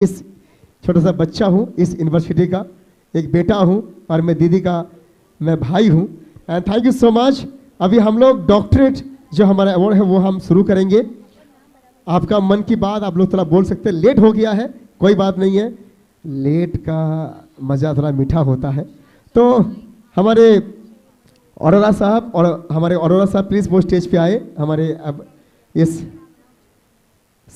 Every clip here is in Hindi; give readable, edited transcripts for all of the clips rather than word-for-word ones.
इस छोटा सा बच्चा हूँ इस यूनिवर्सिटी का, एक बेटा हूँ और मैं दीदी का मैं भाई हूँ। And thank you so much. अभी हम लोग डॉक्टरेट जो हमारा अवार्ड है वो हम शुरू करेंगे। आपका मन की बात आप लोग थोड़ा बोल सकते हैं, लेट हो गया है, कोई बात नहीं है, लेट का मज़ा थोड़ा मीठा होता है। तो हमारे अरोरा साहब प्लीज़ वो स्टेज पे आए हमारे अब इस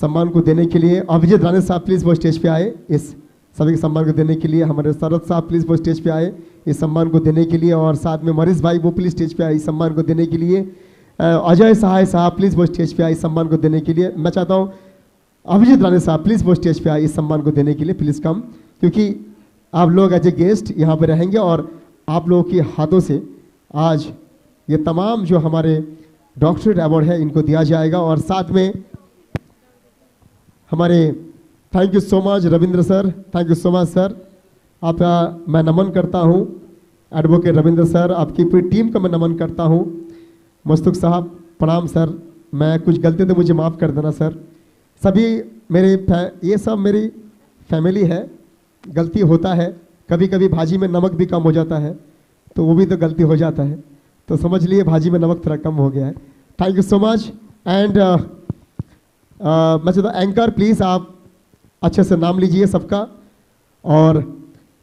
सम्मान को देने के लिए। अभिजीत राणे साहब प्लीज़ वो स्टेज पे आए इस सभी के सम्मान को देने के लिए। हमारे शरद साहब प्लीज़ वो स्टेज पे आए इस सम्मान को देने के लिए। और साथ में मरीज भाई वो प्लीज़ स्टेज पे आए इस सम्मान को देने के लिए। अजय सहाय साहब प्लीज़ वो स्टेज पे आए इस सम्मान को देने के लिए। मैं चाहता हूँ अभिजीत राणे साहब प्लीज़ वो स्टेज पे आए इस सम्मान को देने के लिए, प्लीज़ कम, क्योंकि आप लोग एज ए गेस्ट यहाँ पर रहेंगे और आप लोगों के हाथों से आज ये तमाम जो हमारे डॉक्टरेट अवार्ड है इनको दिया जाएगा। और साथ में हमारे thank you so much Ravindra sir, thank you so much sir, आपका मैं नमन करता हूँ। एडवोकेट रविंद्र सर, आपकी पूरी टीम का मैं नमन करता हूँ। मुस्तुक साहब प्रणाम सर, मैं कुछ गलती तो मुझे माफ़ कर देना सर। सभी ये सब मेरी फैमिली है, गलती होता है, कभी कभी भाजी में नमक भी कम हो जाता है तो वो भी तो गलती हो जाता है, तो समझ लिए भाजी में नमक थोड़ा कम हो गया है। Thank you so much. And मैं चाहता हूँ एंकर प्लीज़ आप अच्छे से नाम लीजिए सबका, और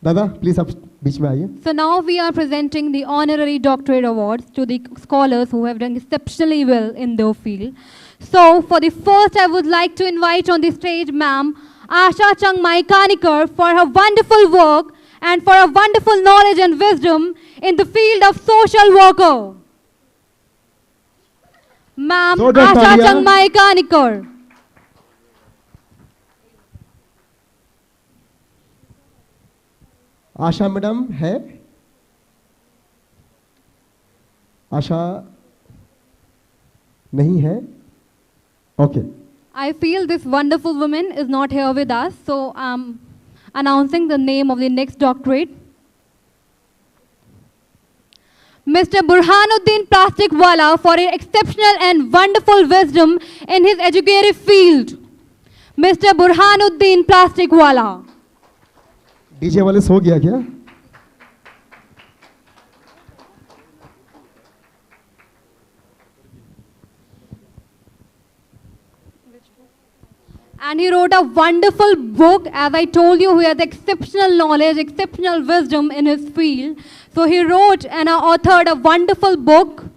दादा प्लीज़ आप बीच में आइए। So now we are presenting the honorary doctorate awards to the scholars who have done exceptionally well in their field. So for the first, I would like to invite on the stage Ma'am Asha Changmaikanikar for her wonderful work and for her wonderful knowledge and wisdom in the field of social worker. Ma'am Asha Changmaikanikar. Asha madam है? आशा नहीं है? Okay. I feel this wonderful woman is not here with us, so I'm announcing the name of the next doctorate. Mr. Burhanuddin Plastikwala for his exceptional and wonderful wisdom in his educative field. Mr. Burhanuddin Plastikwala. DJ वाले सो गया क्या? And he wrote a wonderful book. As I told you, he has exceptional knowledge, exceptional wisdom in his field. So he wrote and authored a wonderful book.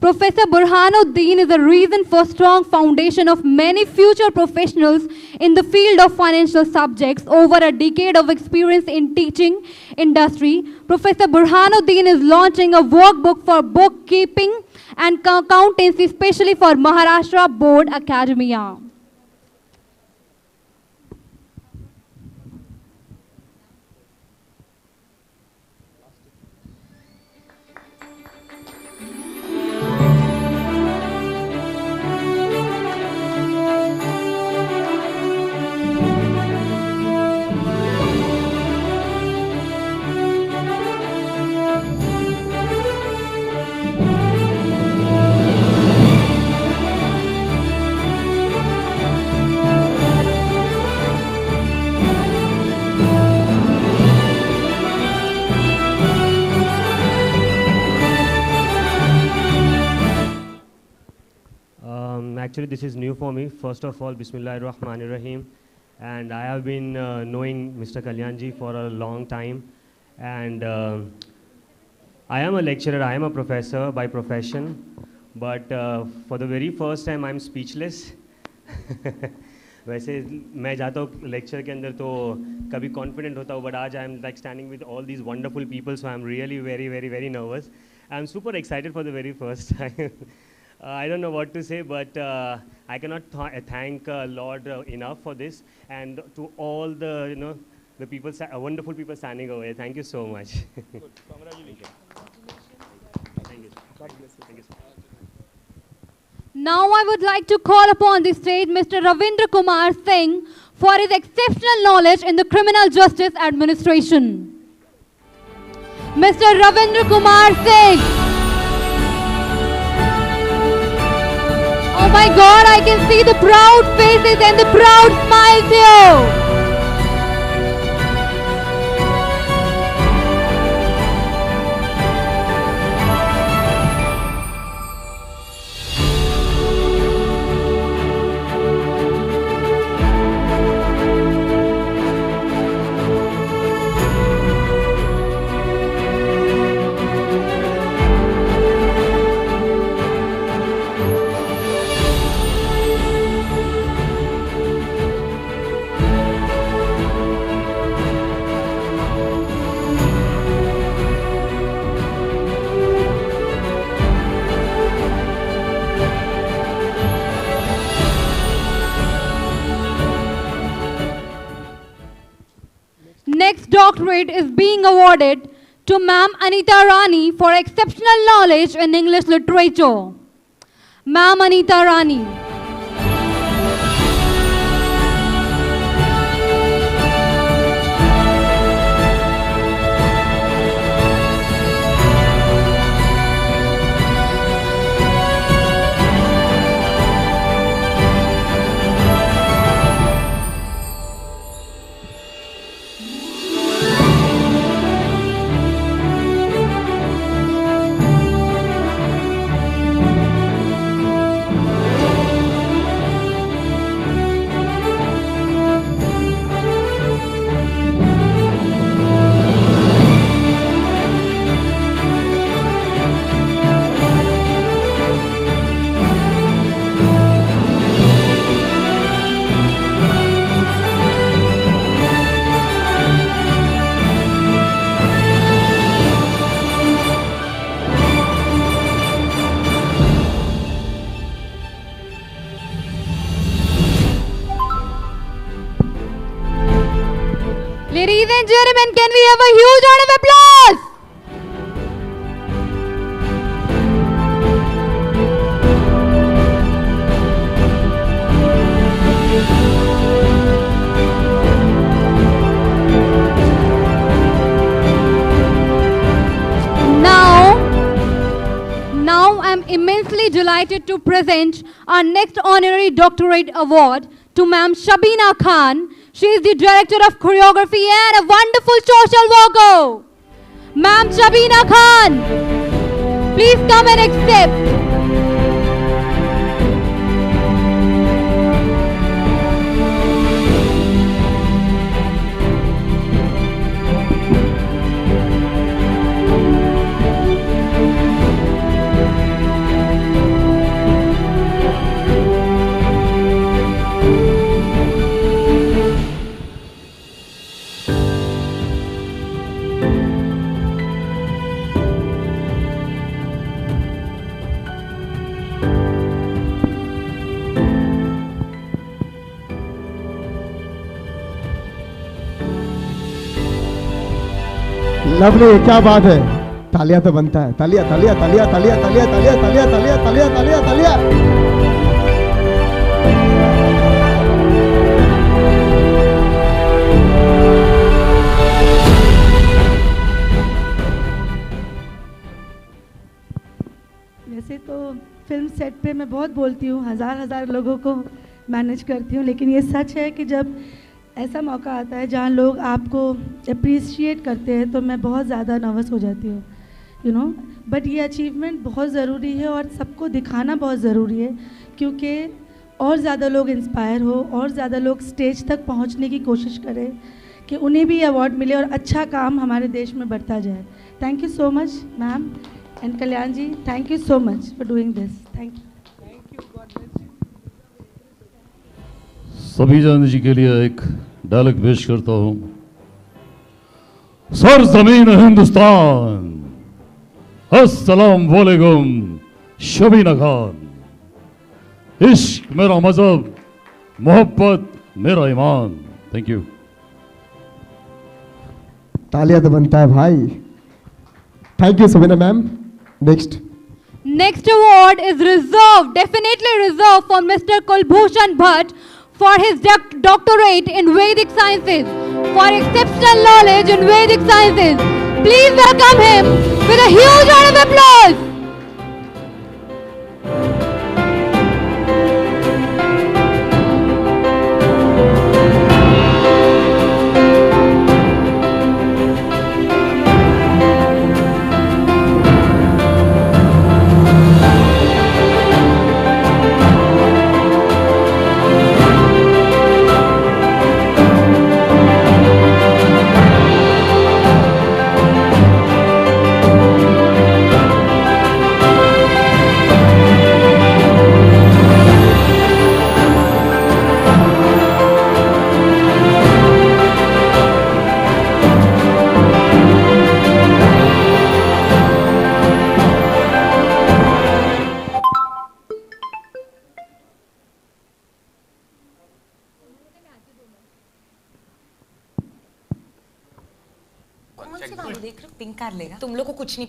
Professor Burhanuddin is the reason for strong foundation of many future professionals in the field of financial subjects. Over a decade of experience in teaching industry, Professor Burhanuddin is launching a workbook for bookkeeping and accountancy, especially for Maharashtra Board Academia. Actually, this is new for me. First of all, Bismillahirrahmanirrahim. And I have been knowing Mr. Kalyanji for a long time. And I am a lecturer, I am a professor by profession. But for the very first time, I'm speechless. वैसे मैं जाता हूँ लेक्चर के अंदर तो कभी कॉन्फिडेंट होता हूँ, बट आज I am like standing with all these wonderful people, so I am really very very very nervous. I am super excited for the very first time. I don't know what to say, but I cannot thank Lord enough for this, and to all the the people, wonderful people standing over here. Thank you so much. Good. Congratulations. Thank you. God bless you. Thank you so much. Now I would like to call upon the stage Mr. Ravindra Kumar Singh for his exceptional knowledge in the criminal justice administration. Mr. Ravindra Kumar Singh. my God, I can see the proud faces and the proud smiles here. Next doctorate is being awarded to Ma'am Anita Rani for exceptional knowledge in English literature. Ma'am Anita Rani. Ladies and gentlemen, can we have a huge round of applause? Now I'm immensely delighted to present our next honorary doctorate award to Ma'am Shabina Khan. She is the Director of Choreography and a wonderful social worker. Ma'am Shabina Khan, please come and accept. Lovely, क्या बात है। तालियां तो बनता है। तालियां तालियां तालियां तालियां तालियां तालियां तालियां तालियां तालियां तालियां तालियां। वैसे तो फिल्म सेट पे मैं बहुत बोलती हूँ, हज़ार लोगों को मैनेज करती हूँ, लेकिन ये सच है कि जब ऐसा मौका आता है जहाँ लोग आपको अप्रिशिएट करते हैं तो मैं बहुत ज़्यादा नर्वस हो जाती हूँ, यू नो। बट ये अचीवमेंट बहुत ज़रूरी है और सबको दिखाना बहुत ज़रूरी है, क्योंकि और ज़्यादा लोग इंस्पायर हो और ज़्यादा लोग स्टेज तक पहुँचने की कोशिश करें कि उन्हें भी अवार्ड मिले और अच्छा काम हमारे देश में बढ़ता जाए। Thank you so much ma'am and Kalyan ji, thank you so much for doing this. Thank you. सभी जान जी के लिए एक डायलॉग पेश करता हूं। सर जमीन हिंदुस्तान, अस्सलाम वालेकुम शबीना खान। इश्क मेरा मजहब, मोहब्बत मेरा ईमान। Thank you. तालियां तो बनता है भाई। Thank you Sabina ma'am. Next award is reserved, definitely reserved for Mr. Kulbhushan Bhatt for his doctorate in Vedic Sciences, for exceptional knowledge in Vedic Sciences. Please welcome him with a huge round of applause. कौन सी वाली देख रहे हो? पिंक कर लेगा, तुम लोग को कुछ नहीं।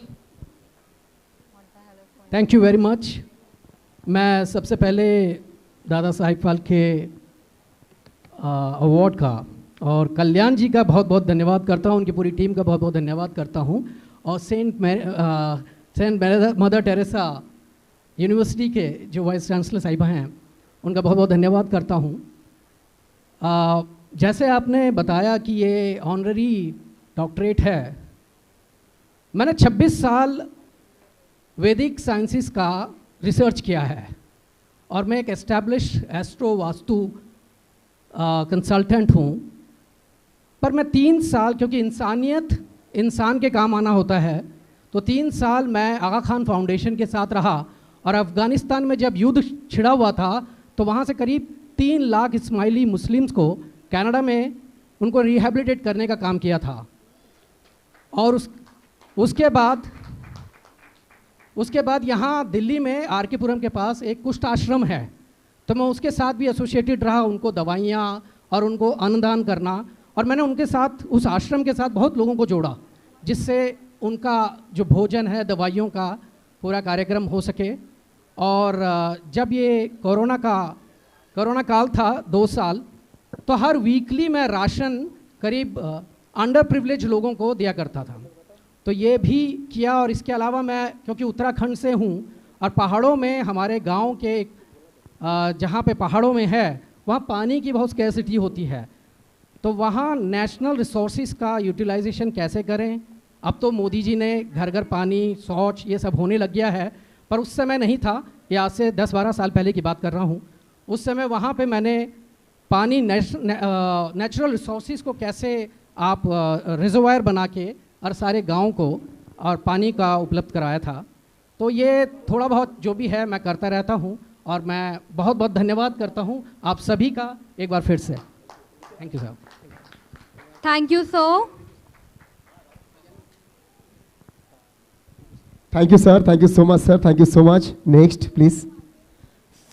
Thank you very much. मैं सबसे पहले दादा साहिब फाल्के अवार्ड का और कल्याण जी का बहुत बहुत धन्यवाद करता हूँ, उनकी पूरी टीम का बहुत बहुत धन्यवाद करता हूँ, और सेंट मदर टेरेसा यूनिवर्सिटी के जो वाइस चांसलर साहिबा हैं उनका बहुत बहुत धन्यवाद करता हूँ। जैसे आपने बताया कि ये ऑनररी डॉक्टरेट है, मैंने 26 साल वैदिक साइंसेस का रिसर्च किया है और मैं एक एस्टैब्लिश एस्ट्रो वास्तु कंसल्टेंट हूँ। पर मैं 3 साल, क्योंकि इंसानियत इंसान के काम आना होता है, तो 3 साल मैं आगा खान फाउंडेशन के साथ रहा और अफ़गानिस्तान में जब युद्ध छिड़ा हुआ था तो वहाँ से करीब 3 लाख इस्माइली मुस्लिम्स को कनाडा में उनको रिहेबिलिटेट करने का काम किया था। और उसके बाद यहाँ दिल्ली में आर के पुरम के पास एक कुष्ठ आश्रम है, तो मैं उसके साथ भी एसोसिएटेड रहा, उनको दवाइयाँ और उनको अन्नदान करना, और मैंने उनके साथ उस आश्रम के साथ बहुत लोगों को जोड़ा जिससे उनका जो भोजन है, दवाइयों का पूरा कार्यक्रम हो सके। और जब ये कोरोना काल था 2 साल, तो हर वीकली मैं राशन करीब अंडर प्रिविलेज लोगों को दिया करता था, तो ये भी किया। और इसके अलावा मैं क्योंकि उत्तराखंड से हूँ और पहाड़ों में हमारे गांव के जहाँ पे पहाड़ों में है वहाँ पानी की बहुत स्कैर्सिटी होती है, तो वहाँ नेशनल रिसोर्सेज का यूटिलाइजेशन कैसे करें। अब तो मोदी जी ने घर घर पानी, शौच ये सब होने लग गया है, पर उस समय नहीं था, ये आज से 10-12 साल पहले की बात कर रहा हूँ। उस समय वहाँ पे मैंने पानी नेचुरल रिसोर्सेज को कैसे आप रिजर्वायर बना के और सारे गांव को और पानी का उपलब्ध कराया था। तो ये थोड़ा बहुत जो भी है मैं करता रहता हूँ और मैं बहुत बहुत धन्यवाद करता हूँ आप सभी का एक बार फिर से। Thank you sir. Thank you, sir. Thank you, sir. Thank you so much, sir. Thank you so much. Next, please.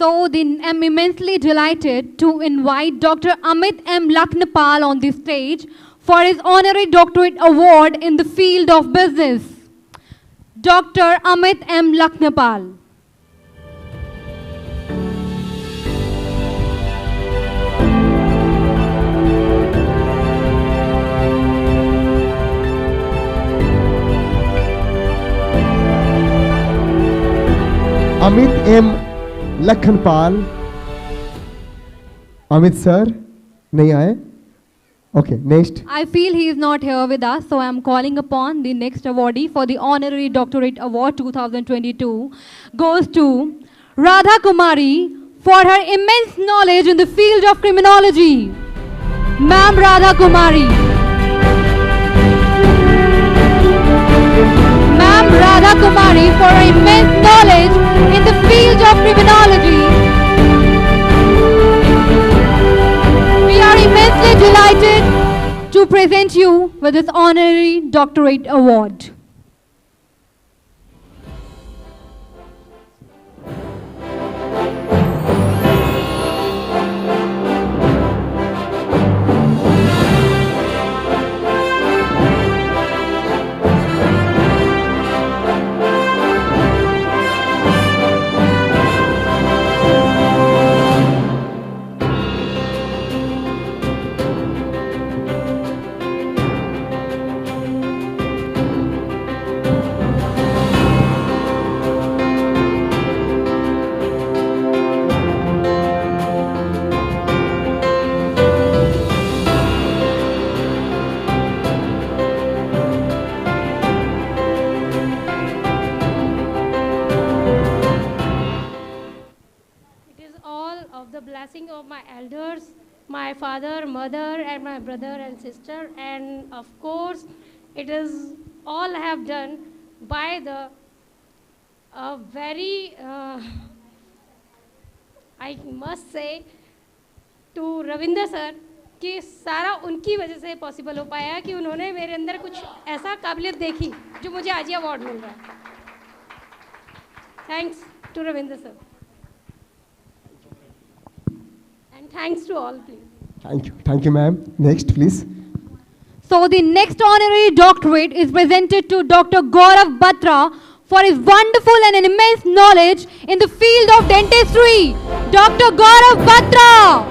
So, I'm immensely delighted to invite Dr. Amit M. Lakhnapal on the stage for his honorary doctorate award in the field of business. Dr. Amit M. Lakhnapal. Amit M Lakhanpal. Amit sir नहीं आए? Okay, next. I feel he is not here with us, so I am calling upon the next awardee for the Honorary Doctorate Award 2022 goes to Radha Kumari for her immense knowledge in the field of criminology. Ma'am Radha Kumari. Ma'am Radha Kumari for her immense knowledge in the field of criminology. We are immensely delighted to present you with this honorary doctorate award. Blessing of my elders, my father, mother, and my brother and sister, and of course, it is all I have done by the very, I must say, to Ravinder sir, कि सारा उनकी वजह से पॉसिबल हो पाया कि उन्होंने मेरे अंदर कुछ ऐसा काबिलियत देखी जो मुझे आज ये अवार्ड मिल रहा है. Thanks to Ravinder sir. And thanks to all, please. Thank you, ma'am. Next, please. So the next honorary doctorate is presented to Dr. Gaurav Batra for his wonderful and immense knowledge in the field of dentistry. Dr. Gaurav Batra.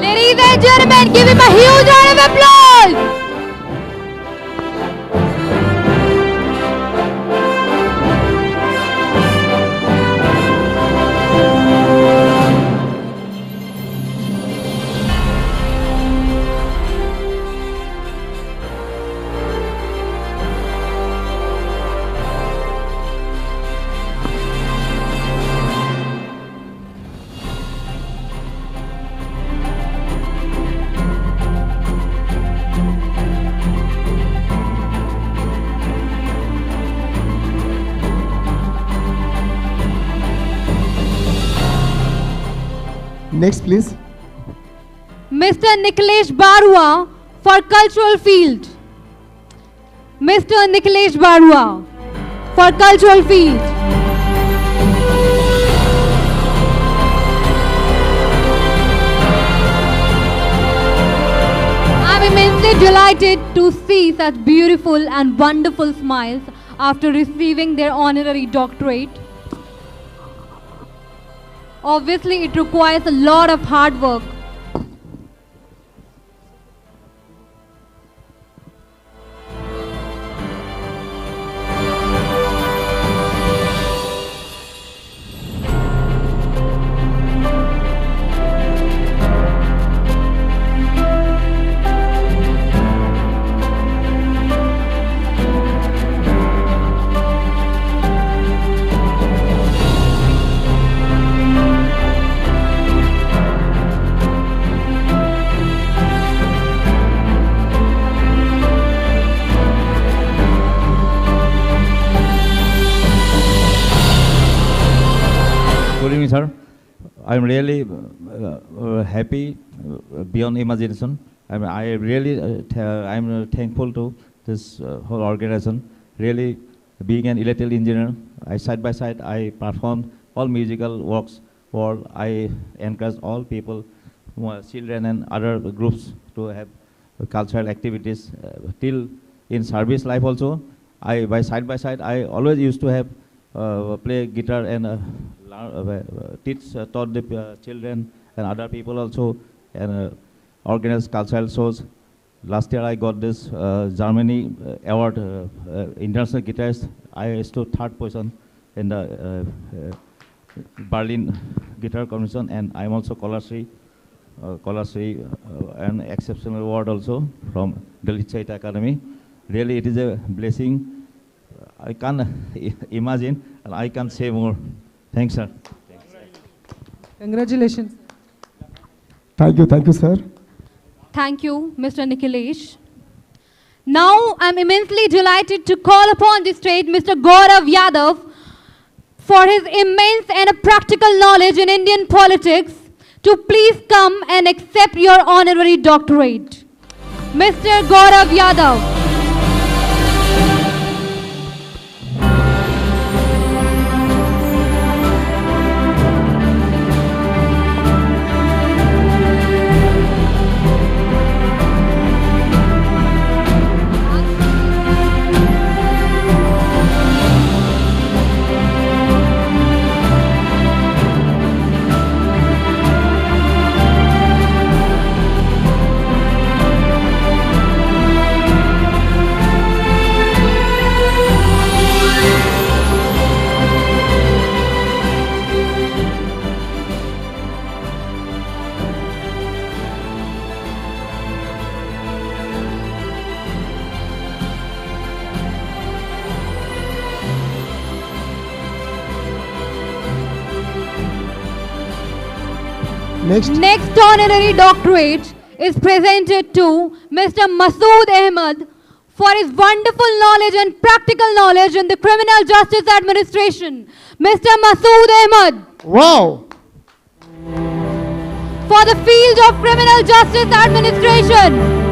Ladies and gentlemen, give him a huge round of applause. Next, please. Mr. Nikhilesh Barua for cultural field. Mr. Nikhilesh Barua for cultural field. I'm immensely delighted to see such beautiful and wonderful smiles after receiving their honorary doctorate. Obviously, it requires a lot of hard work. Good evening, sir. I'm really happy beyond imagination. I'm thankful to this whole organization. Really, being an electrical engineer, side by side I performed all musical works. Or I encourage all people, children and other groups, to have cultural activities. Till in service life also, by side by side I always used to have play guitar and taught the children and other people also, and organize cultural shows. Last year I got this Germany award, international guitarist. I stood third position in the Berlin guitar competition, and I'm also Kolasri, an exceptional award also from Delhi Chaita Academy. Really, it is a blessing. I can't imagine, and I can't say more. Thanks, sir. Congratulations. Thank you, sir. Thank you, Mr. Nikhilesh. Now, I'm immensely delighted to call upon the stage Mr. Gaurav Yadav for his immense and practical knowledge in Indian politics to please come and accept your honorary doctorate. Mr. Gaurav Yadav. Next honorary doctorate is presented to Mr. Masood Ahmed for his wonderful knowledge and practical knowledge in the Criminal Justice Administration. Mr. Masood Ahmed. Wow. For the field of Criminal Justice Administration.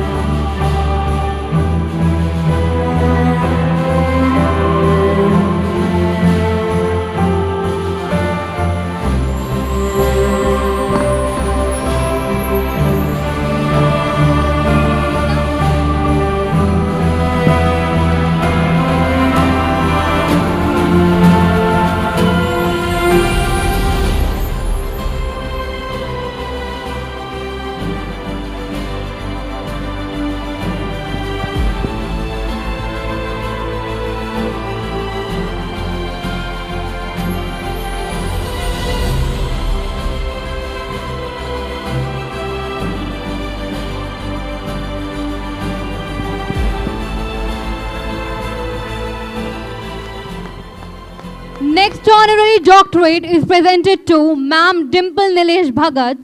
next honorary doctorate is presented to Ma'am Dimple Nilesh Bhagat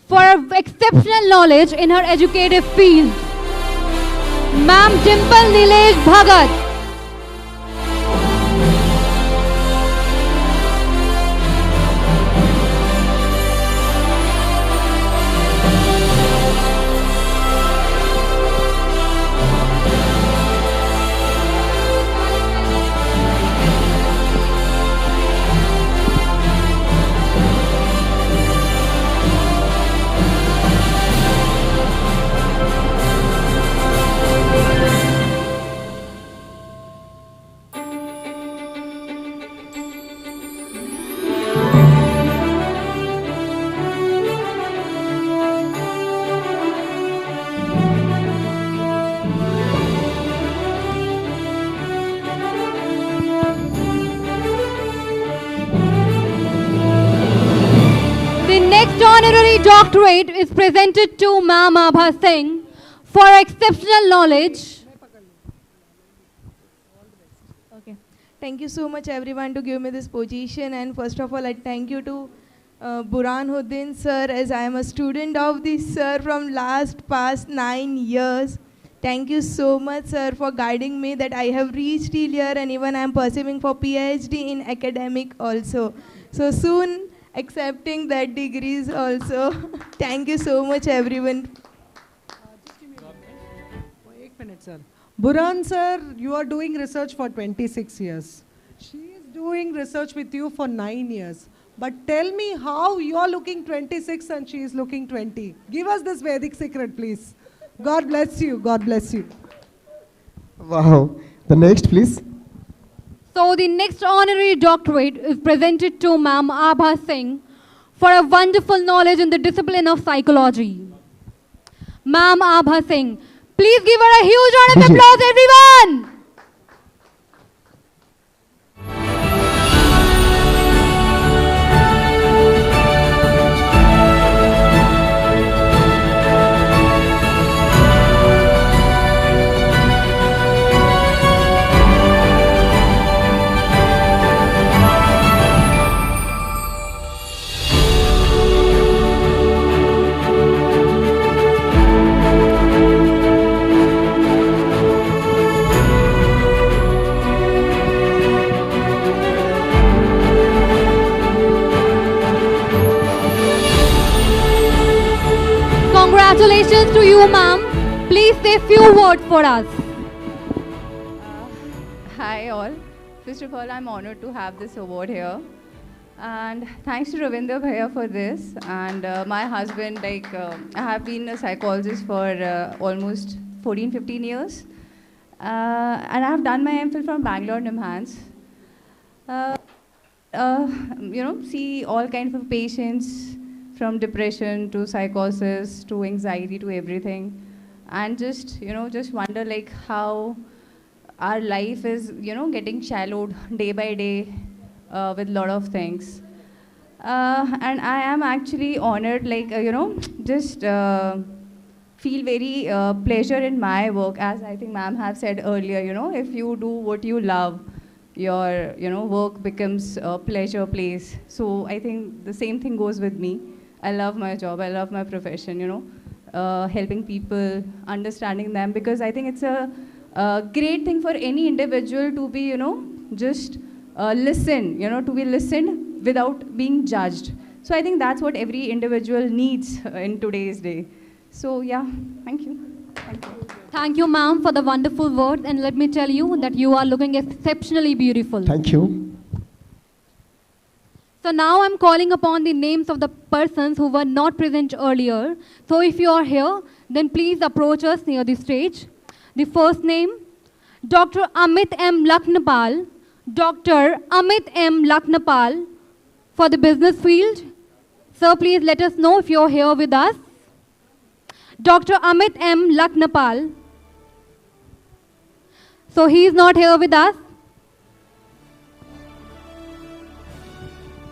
for exceptional knowledge in her educative field. Ma'am Dimple Nilesh Bhagat. Honorary doctorate is presented to Ma'am Abha Singh for exceptional knowledge. Okay. Thank you so much everyone to give me this position, and first of all I thank you to Burhanuddin sir, as I am a student of this sir from past 9 years. Thank you so much sir for guiding me that I have reached till here, and even I am pursuing for PhD in academic also. So soon accepting that degrees also. Thank you so much everyone. एक minute sir. Burhan sir, you are doing research for 26 years. She is doing research with you for 9 years. But tell me how you are looking 26 and she is looking 20. Give us this Vedic secret please. God bless you. God bless you. Wow. The next please. So the next honorary doctorate is presented to Ma'am Abha Singh for a wonderful knowledge in the discipline of psychology. Ma'am Abha Singh, please give her a huge round of applause, everyone. Congratulations to you, ma'am. Please say few words for us. Hi all. First of all, I'm honored to have this award here. And thanks to Ravinder Bhaiya for this. And my husband, I have been a psychologist for almost 14-15 years. And I have done my MPhil from Bangalore, NIMHANS. See all kinds of patients, from depression to psychosis to anxiety to everything, and just wonder how our life is getting shallowed day by day with a lot of things, and I am actually honored feel very pleasure in my work, as I think ma'am have said earlier. If you do what you love, your work becomes a pleasure place. So I think the same thing goes with me. I love my job, I love my profession, helping people, understanding them, because I think it's a great thing for any individual to be, just listen, to be listened without being judged. So I think that's what every individual needs in today's day. So yeah, thank you. Thank you. Thank you, ma'am, for the wonderful words, and let me tell you that you are looking exceptionally beautiful. Thank you. So now I'm calling upon the names of the persons who were not present earlier. So if you are here, then please approach us near the stage. The first name, Dr. Amit M. Lakhnapal. Dr. Amit M. Lakhnapal for the business field. Sir, please let us know if you're here with us. Dr. Amit M. Lakhnapal. So he is not here with us.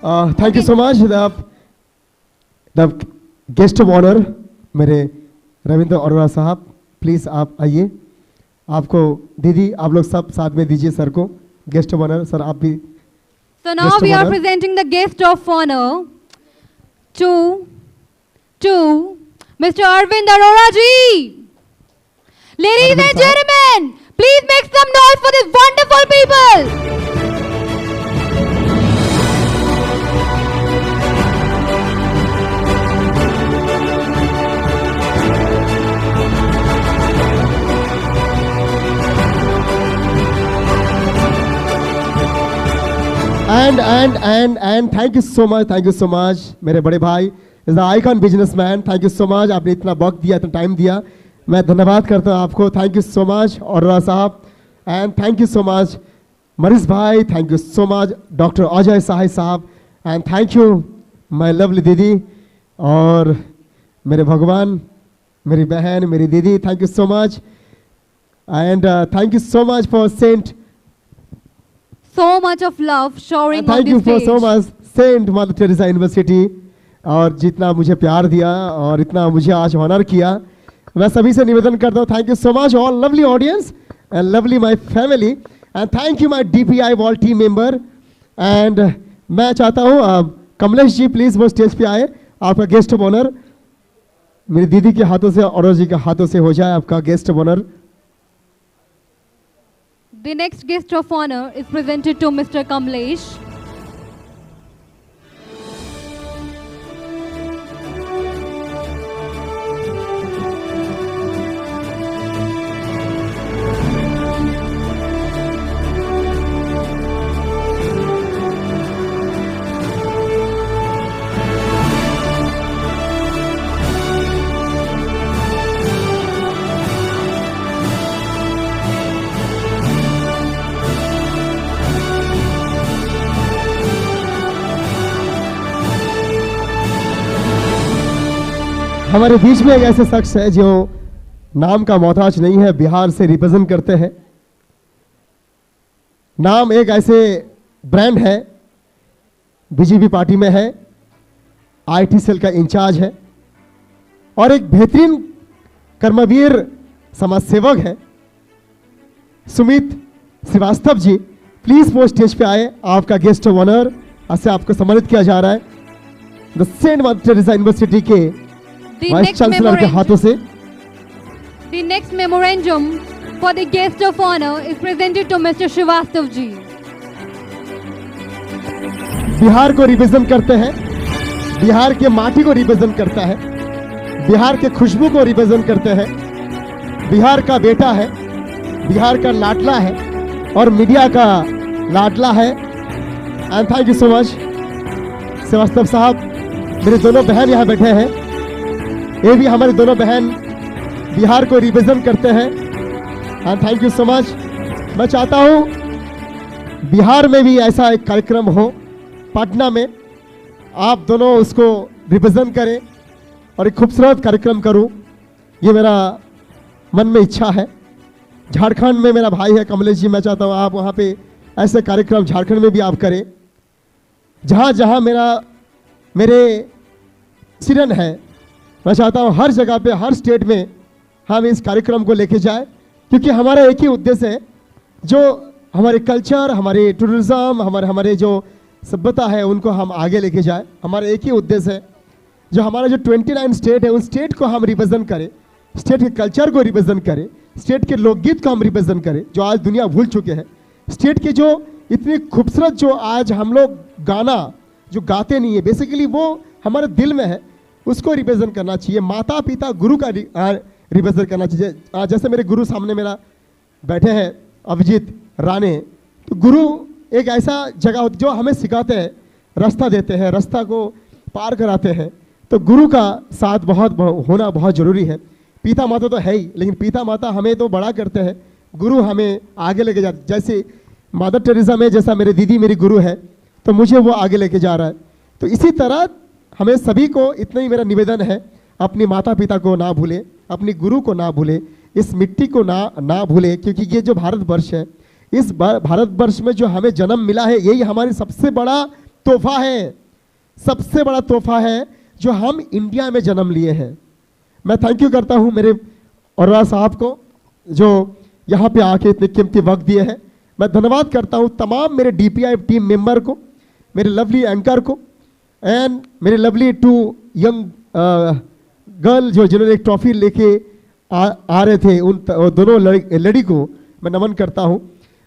Thank you so much. The guest of honor, मेरे रविंद्र अरोड़ा साहब, प्लीज आप आइए. आपको दीदी, आप लोग सब साथ में दीजिए सर को. गेस्ट ऑफ ऑनर सर, आप भी So now Guest we of are honor. presenting the guest of honor to Mr. Arvind Arora ji. Ladies Arvind and sir. gentlemen, please make some noise for these wonderful people. And thank you so much मेरे बड़े भाई is the icon businessman. Thank you so much, आपने इतना वक्त दिया, इतना टाइम दिया. मैं धन्यवाद करता हूँ आपको. Thank you so much Arora साहब. And thank you so much मरीज भाई. Thank you so much doctor Ajay साहिब साहब. And thank you my lovely दीदी और मेरे भगवान, मेरी बहन, मेरी दीदी. Thank you so much. And thank you so much for saint. So much of love showering on thank this you for stage. So much saint mother Teresa university. और जितना मुझे प्यार दिया और इतना मुझे आज ऑनर किया, मैं सभी से निवेदन करता हूँ. Thank you so much all lovely audience and lovely my family. And thank you my DPI wall team member. And मैं चाहता हूँ कमलेश जी प्लीज वो स्टेज पे आए. आपका गेस्ट ऑफ ऑनर मेरी दीदी के हाथों से और जी के हाथों से हो जाए आपका guest of honour. The next guest of honor is presented to Mr. Kamlesh. हमारे बीच में एक ऐसे शख्स है जो नाम का मोहताज नहीं है, बिहार से रिप्रेजेंट करते हैं. नाम एक ऐसे ब्रांड है, बीजेपी पार्टी में है, IT सेल का इंचार्ज है और एक बेहतरीन कर्मवीर समाज सेवक है. सुमित श्रीवास्तव जी प्लीज वो स्टेज पे आए. आपका गेस्ट ऑफ ऑनर से आपको सम्मानित किया जा रहा है the Saint mother Teresa University के The वाइस next चांसलर के हाथों से. The next memorandum for the guest of honor is presented to Mr. Srivastav ji. Bihar को रिप्रेजेंट करते हैं, बिहार के माटी को रिप्रेजेंट करता है, बिहार के खुशबू को रिप्रेजेंट करते हैं. बिहार का बेटा है, बिहार का लाडला है और मीडिया का लाडला है. And thank you so much Srivastava साहब. मेरे दोनों बहन यहाँ बैठे हैं, ये भी हमारी दोनों बहन बिहार को रिप्रेजेंट करते हैं. And thank you so much. मैं चाहता हूँ बिहार में भी ऐसा एक कार्यक्रम हो, पटना में आप दोनों उसको रिप्रेजेंट करें और एक खूबसूरत कार्यक्रम करूं. ये मेरा मन में इच्छा है. झारखंड में मेरा भाई है कमलेश जी, मैं चाहता हूँ आप वहाँ पे ऐसे कार्यक्रम झारखंड में भी आप करें. जहाँ जहाँ मेरे सिरन है, मैं चाहता हूँ हर जगह पे, हर स्टेट में हम इस कार्यक्रम को लेके जाए, क्योंकि हमारा एक ही उद्देश्य है, जो हमारे कल्चर, हमारे टूरिज्म, हमारे जो सभ्यता है उनको हम आगे लेके जाए. हमारा एक ही उद्देश्य है, जो हमारा जो 29 स्टेट है उन स्टेट को हम रिप्रेजेंट करें, स्टेट के कल्चर को रिप्रेजेंट करें, स्टेट के लोकगीत को हम रिप्रेजेंट करें जो आज दुनिया भूल चुके हैं. स्टेट के जो इतनी खूबसूरत जो आज हम लोग गाना जो गाते नहीं है, बेसिकली वो हमारे दिल में है, उसको रिप्रेजेंट करना चाहिए. माता पिता गुरु का रिप्रेजेंट करना चाहिए. जैसे मेरे गुरु सामने मेरा बैठे हैं अभिजीत राणे, तो गुरु एक ऐसा जगह होती जो हमें सिखाते हैं, रास्ता देते हैं, रास्ता को पार कराते हैं. तो गुरु का साथ होना बहुत ज़रूरी है. पिता माता तो है ही, लेकिन पिता माता हमें तो बड़ा करते हैं, गुरु हमें आगे लेके जाते. जैसे मदर टेरेसा में जैसा मेरी दीदी मेरी गुरु है, तो मुझे वो आगे लेके जा रहा है. तो इसी तरह हमें सभी को इतना ही मेरा निवेदन है, अपनी माता पिता को ना भूले, अपनी गुरु को ना भूले, इस मिट्टी को ना भूले, क्योंकि ये जो भारतवर्ष है, इस भारतवर्ष में जो हमें जन्म मिला है, यही हमारी सबसे बड़ा तोहफा है, सबसे बड़ा तोहफा है जो हम इंडिया में जन्म लिए हैं. मैं थैंक यू करता हूँ मेरे अरोरा साहब को जो यहाँ पे आके इतने कीमती वक्त दिए हैं. मैं धन्यवाद करता हूँ तमाम मेरे DPI टीम मेंबर को, मेरे लवली एंकर को एंड मेरे लवली 2 यंग गर्ल जो जिन्होंने एक ट्रॉफी लेके आ रहे थे, उन दोनों लड़ी को मैं नमन करता हूँ।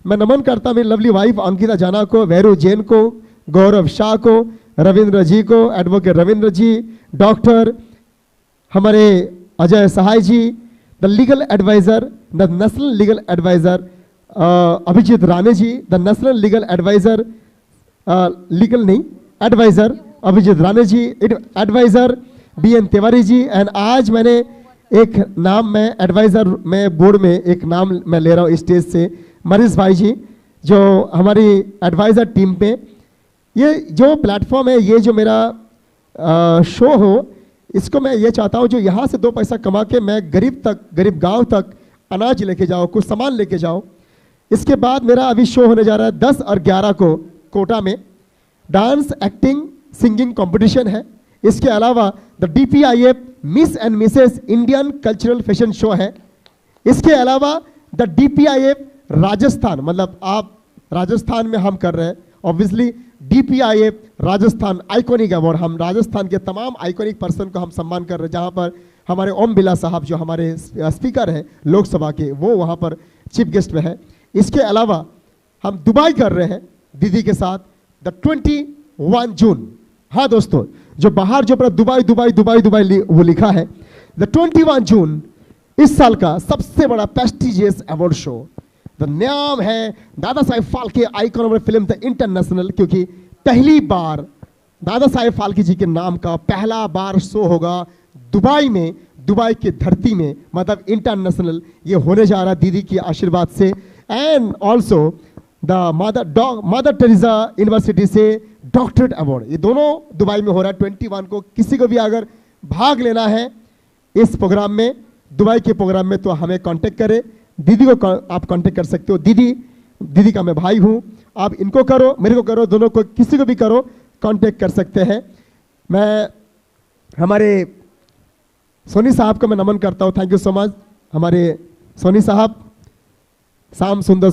मैं नमन करता हूँ मेरी लवली वाइफ अंकिता जाना को, वैरू जैन को, गौरव शाह को, रविंद्र जी को, एडवोकेट रविंद्र जी, डॉक्टर हमारे Ajay Sahay ji, the legal adviser, the national legal adviser Abhijeet Rane ji, the national legal adviser legal नहीं adviser Abhijeet Rane ji, adviser BN Tiwari ji. And आज मैंने एक नाम में एडवाइजर में बोर्ड में एक नाम मैं ले रहा हूँ स्टेज से, मरीज भाई जी, जो हमारी एडवाइजर टीम पे। ये जो प्लेटफॉर्म है, ये जो मेरा शो हो, इसको मैं ये चाहता हूँ जो यहाँ से 2 पैसा कमा के मैं गरीब गांव तक अनाज लेके जाओ, कुछ सामान लेके जाओ। इसके बाद मेरा अभी शो होने जा रहा है 10 और 11 को कोटा में, डांस एक्टिंग सिंगिंग कंपटीशन है। इसके अलावा the DPIF miss and Mrs Indian cultural fashion show है। इसके अलावा द DPIF राजस्थान, मतलब आप राजस्थान में हम कर रहे हैं, obviously DPIF Rajasthan iconic award, हम राजस्थान के तमाम आइकॉनिक पर्सन को हम सम्मान कर रहे हैं, जहाँ पर हमारे ओम बिरला साहब जो हमारे स्पीकर हैं लोकसभा के, वो वहाँ पर चीफ गेस्ट में है। इसके अलावा हम दुबई कर रहे हैं दीदी के साथ द 21 जून। हाँ दोस्तों, जो बाहर जो दुबई वो लिखा है, द 21 जून इस साल का सबसे बड़ा प्रेस्टिजियस अवार्ड शो। द नाम है Dada Saheb Phalke icon of film the international, क्योंकि पहली बार दादा साहेब फाल्के जी के नाम का पहला बार शो होगा दुबई में, दुबई की धरती में, मतलब इंटरनेशनल ये होने जा रहा दीदी की आशीर्वाद से। And also the mother Teresa university से डॉक्टरेट अवार्ड, ये दोनों दुबई में हो रहा है 21 को। किसी को भी अगर भाग लेना है इस प्रोग्राम में, दुबई के प्रोग्राम में, तो हमें कांटेक्ट करें। दीदी को आप कांटेक्ट कर सकते हो। दीदी का मैं भाई हूँ, आप इनको करो, मेरे को करो, दोनों को किसी को भी करो, कांटेक्ट कर सकते हैं। मैं हमारे सोनी साहब को मैं नमन करता हूँ, थैंक यू सो मच। हमारे सोनी साहब, शाम सुंदर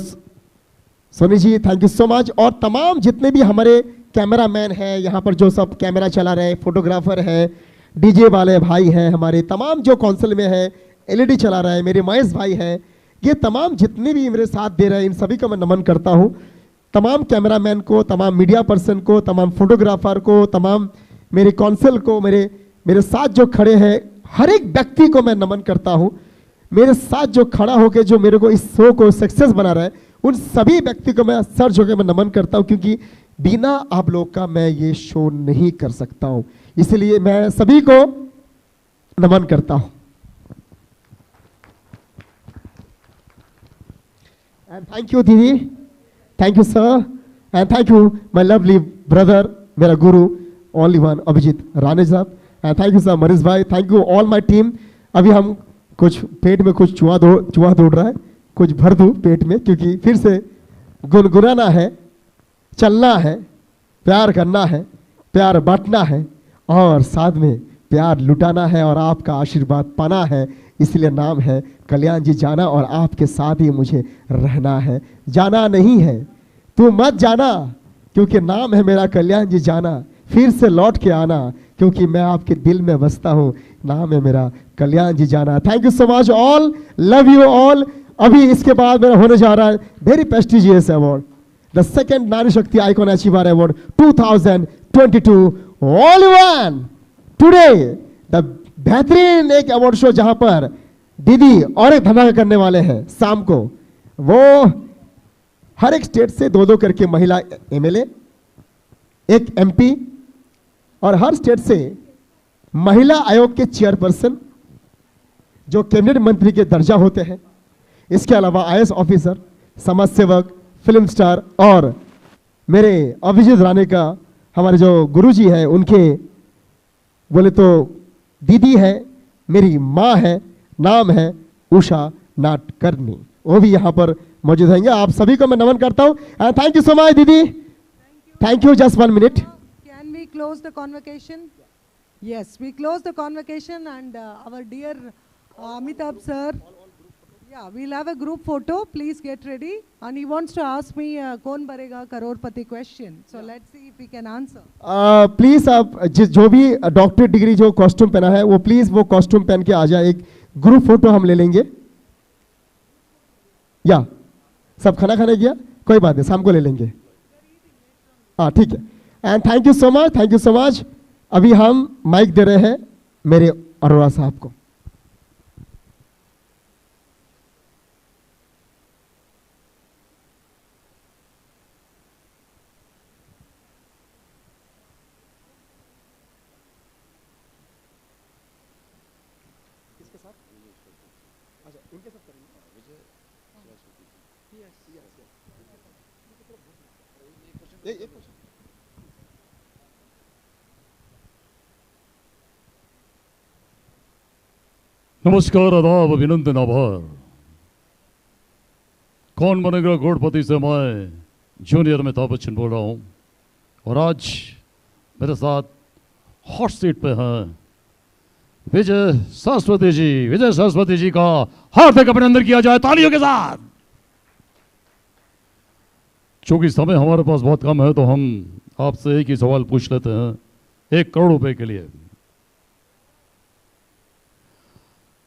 Soni ji, thank you so much. और तमाम जितने भी हमारे कैमरामैन हैं यहाँ पर, जो सब कैमरा चला रहे हैं, फोटोग्राफर है, डीजे वाले भाई हैं हमारे, तमाम जो कौंसिल में है, LED चला रहा है, मेरे महेश भाई हैं, ये तमाम जितने भी मेरे साथ दे रहे हैं, इन सभी को मैं नमन करता हूँ। तमाम कैमरामैन को, तमाम मीडिया पर्सन को, तमाम फोटोग्राफर को, तमाम मेरे कौंसिल को, मेरे साथ जो खड़े हैं, हर एक व्यक्ति को मैं नमन करता हूँ। मेरे साथ जो खड़ा होकर जो मेरे को इस शो को सक्सेस बना रहा है, उन सभी व्यक्ति को मैं सर झुके मैं नमन करता हूँ, क्योंकि बिना आप लोग का मैं ये शो नहीं कर सकता हूँ, इसलिए मैं सभी को नमन करता हूँ। एंड थैंक यू दीदी, thank you sir, and thank you my lovely brother, मेरा गुरु ओनली वन अभिजीत राणे साहब, and thank you sir Manish भाई, thank you all my team. अभी हम कुछ पेट में कुछ चूहा दौड़ रहा है, कुछ भर दूं पेट में, क्योंकि फिर से गुनगुनाना है, चलना है, प्यार करना है, प्यार बांटना है, और साथ में प्यार लुटाना है, और आपका आशीर्वाद पाना है। इसलिए नाम है कल्याण जी जाना, और आपके साथ ही मुझे रहना है। जाना नहीं है, तू मत जाना, क्योंकि नाम है मेरा कल्याण जी जाना, फिर से लौट के आना, क्योंकि मैं आपके दिल में बसता हूँ। नाम है मेरा कल्याण जी जाना। Thank you so much all, love you all. अभी इसके बाद मेरा होने जा रहा है very prestigious award, the second नारी शक्ति icon achiever award 2022 all one today, the बेहतरीन एक अवार्ड शो जहां पर दीदी और एक धमाका करने वाले हैं शाम को। वो हर एक स्टेट से 2-2 करके महिला MLA, एक MP, और हर स्टेट से महिला आयोग के चेयरपर्सन जो कैबिनेट मंत्री के दर्जा होते हैं। इसके अलावा IAS ऑफिसर, समाज सेवक, फिल्म स्टार, और मेरे अभिजीत राणे का हमारे जो गुरुजी है, उनके बोले तो दीदी है, मेरी माँ है, नाम है उषा नाटकर्णी, वो भी यहाँ पर मौजूद रहेंगे। आप सभी को मैं नमन करता हूँ, and thank you so much दीदी, thank you. Just 1 minute. Can we close the convocation? Yes, we close the convocation, and our dear Amitabh sir. Yeah, we'll have a group photo. Please get ready. And he wants to ask me कौन बनेगा करोड़पति question. So let's see if we can answer. Please आप जो भी डॉक्टरेट डिग्री जो कॉस्ट्यूम पहना है वो प्लीज वो कॉस्ट्यूम पहन के आ जाए, एक ग्रुप फोटो हम ले लेंगे। या सब खाना खाने गया, कोई बात नहीं, शाम को ले लेंगे। हाँ ठीक है। And thank you so much, thank you so much. अभी हम माइक दे रहे हैं मेरे अरोड़ा साहब को। नमस्कार, आदाब, अभिनंदन, आभार। कौन बनेगा करोड़पति से मैं जूनियर अमिताभ बच्चन बोल रहा हूँ और आज मेरे साथ हॉट सीट पे हैं विजय सरस्वती जी। विजय सरस्वती जी का हार्दिक अभिनंदन किया जाए तालियों के साथ। चूंकि समय हमारे पास बहुत कम है तो हम आपसे एक ही सवाल पूछ लेते हैं 1 करोड़ रुपए के लिए।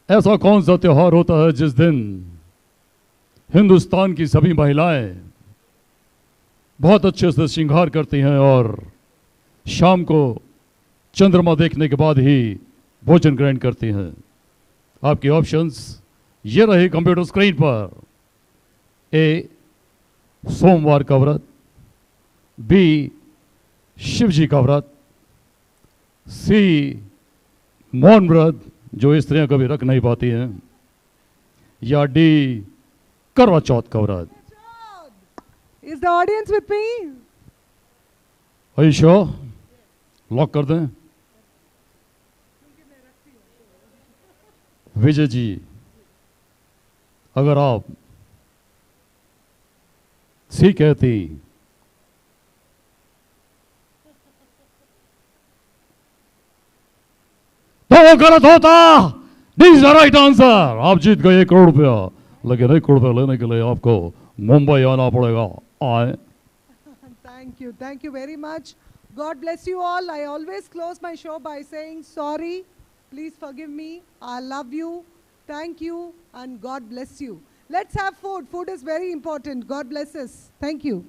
ऐसा कौन सा त्योहार होता है जिस दिन हिंदुस्तान की सभी महिलाएं बहुत अच्छे से श्रृंगार करती हैं और शाम को चंद्रमा देखने के बाद ही भोजन ग्रहण करती हैं? आपके ऑप्शंस ये रहे कंप्यूटर स्क्रीन पर। ए, सोमवार का व्रत, बी, शिवजी का व्रत, सी, मौन व्रत जो स्त्रियां कभी रख नहीं पाती हैं, या डी, करवा चौथ का व्रत। Is the audience with me? Are you sure? Lock कर दें। विजय जी, अगर आप सी कहती तो वो गलत होता। This is the right answer. आप जीत गए 1 करोड़ रुपया, लेकिन 1 करोड़ रुपया लेने के लिए आपको मुंबई आना पड़ेगा। आए। Thank you very much. God bless you all. I always close my show by saying sorry. Please forgive me. I love you. Thank you and God bless you. Let's have food. Food is very important. God bless us. Thank you.